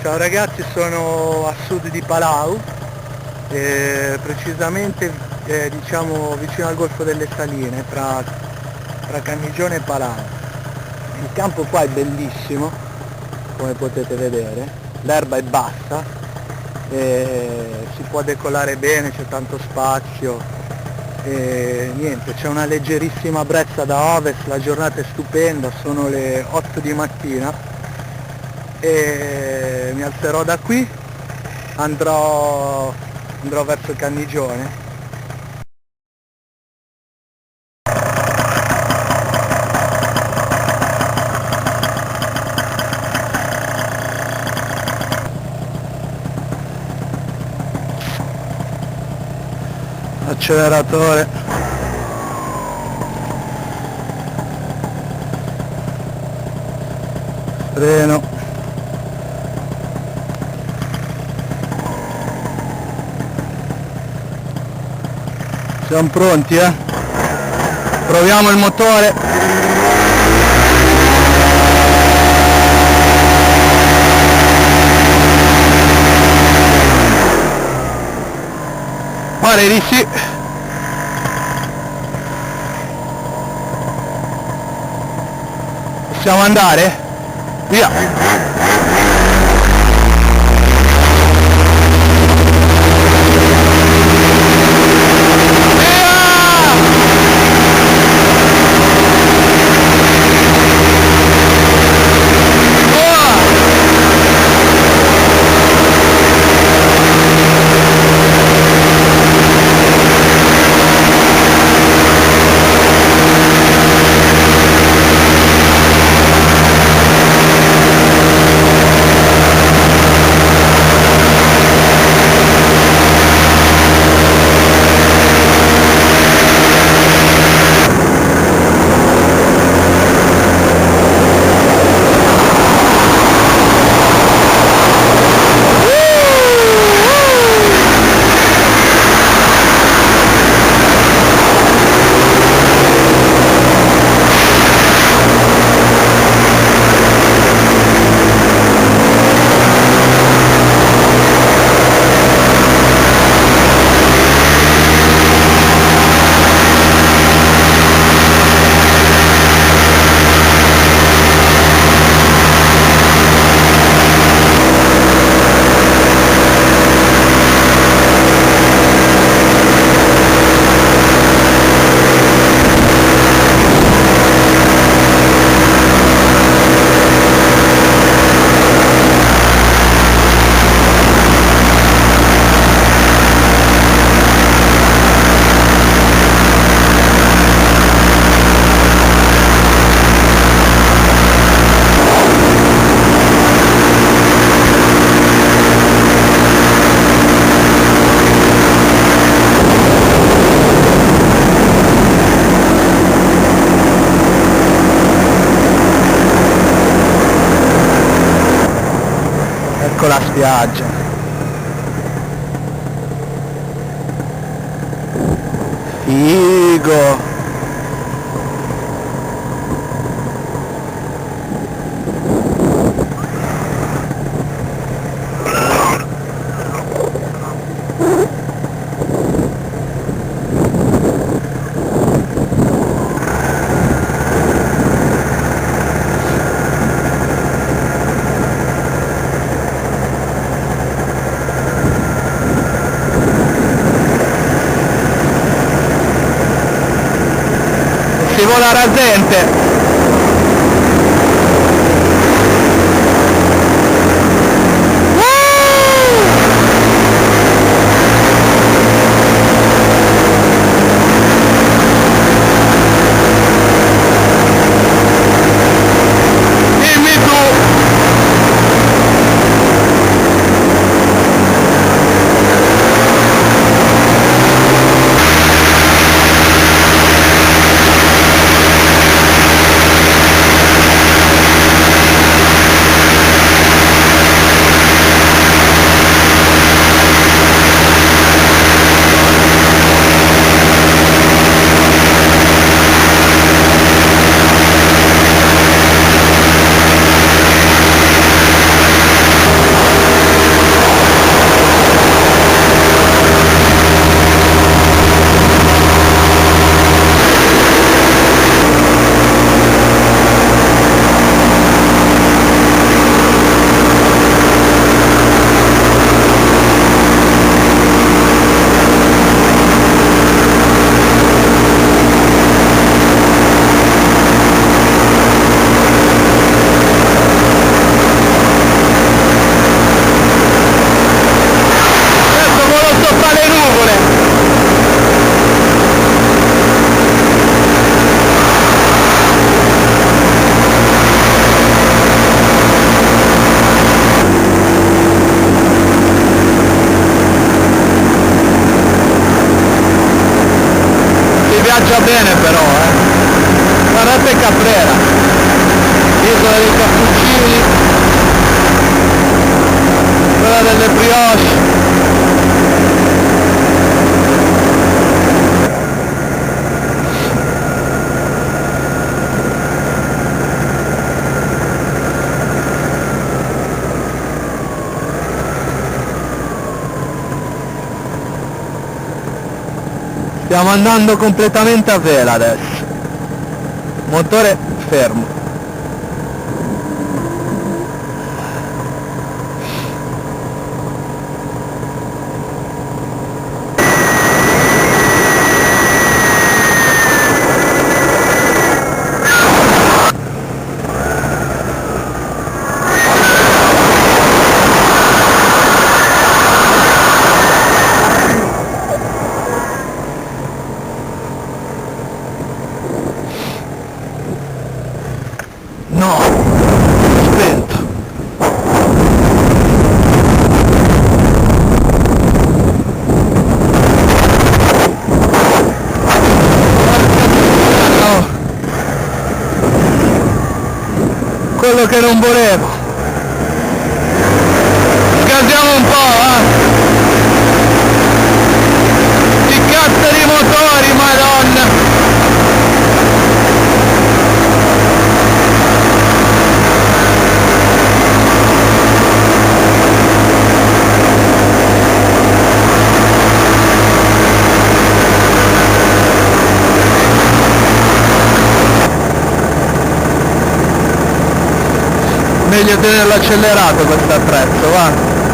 Ciao ragazzi, sono a sud di Palau, precisamente diciamo vicino al Golfo delle Saline, tra Cannigione e Palau. Il campo qua è bellissimo, come potete vedere, l'erba è bassa, si può decolare bene, c'è tanto spazio, niente, c'è una leggerissima brezza da ovest, la giornata è stupenda, sono le 8 di mattina e mi alzerò da qui, andrò verso Cannigione. Acceleratore, freno, siamo pronti, proviamo il motore. Pare di sì. Possiamo andare? Via! Ecco la spiaggia. Figo! Si vola rasente. veloce. Stiamo andando completamente a vela adesso, motore fermo. No, spento. No. Quello che non volevo. Scaldiamo un po', Che cazzo di motori, madonna! Meglio tenerlo accelerato questo attrezzo, va?